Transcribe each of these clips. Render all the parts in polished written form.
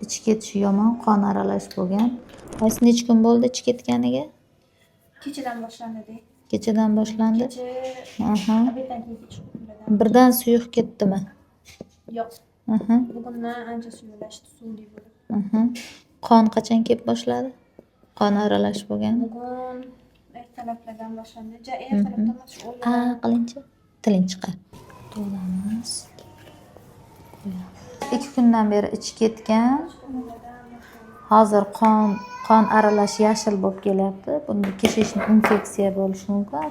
ichi ketishi yomon, qon aralash bo'lgan. Qaysi necha kun bo'ldi ichi ketganiga? Kechadan boshlandi. Kechadan boshlandi. Kecha obeddan keyin kechqurun. Birdan suyuq ketdimi? Yo'q. Bugundan ancha suyuqlashdi, suvli bo'lib. Qon qachon kelib boshladi? Qon aralash bo'lgan. Bugun ertalablardan boshlandi. Ertalabdan emas, Qilinchi. Tiling chiqar. To'lamiz. 2 kundan beri ichi ketgan. Hozir qon aralash yashil bo'lib kelyapti. Bunda kishishni infeksiya bo'lishi mumkin.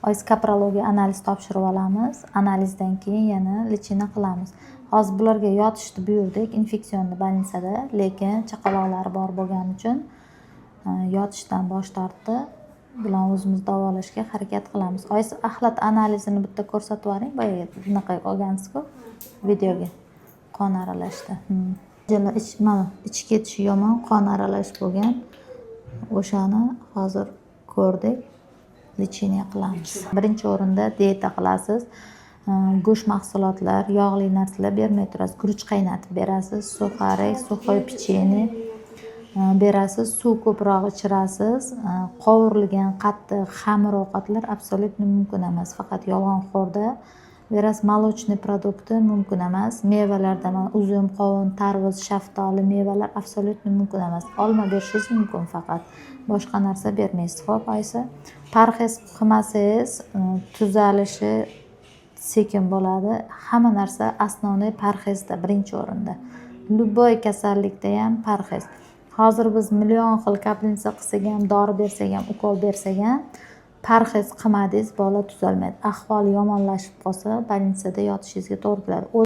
Oyis kaprologiya analiz topshirib olamiz. Analizdan keyin yana lechina qilamiz. Hozir bularga yotishni buyurdik infeksion больницада, lekin chaqaloqlari bor bo'lgani uchun yotishdan bosh tortdi. Bilan o'zimiz davolashga harakat qilamiz. Oyis axlat analizini bitta ko'rsatib yuboring. Boya bunaqa olgansiz-ku videoga. Qon aralashdi. Mana ichi ketishi yomon, qon aralash bo'lgan. O'shani hozir ko'rdik. Lechiniya qilamiz. Birinchi o'rinda dieta qilasiz. Go'sht mahsulotlar, yog'li narsalar bermay turasiz. Guruch qaynatib berasiz, suxarik, suxoy pecheni berasiz, suv ko'proq ichirasiz. Qovurilgan, qattiq, xamir ovqatlar absolyutni mumkin emas. Faqat yolg'onxo'rda berasiz. Молочный produkti mumkin emas. Mevalarda uzum, qovun, tarvuz, shaftoli, mevalar absolyutni mumkin emas. Olma berishingiz mumkin faqat. Boshqa narsa bermaysiz. Xo'p, Oysa, parhez qilmasangiz tuzalishi sekin bo'ladi. Hamma narsa asosiy parhezda birinchi o'rinda. Любой kasallikda ham parhez. Hozir biz million xil kaplinsa qilsak ham, dori bersak ham, ukol bersak ham parhez qilmadingiz, bola tuzalmaydi. Ahvoli yomonlashib qolsa, больницada yotishingizga to'g'ri keladi.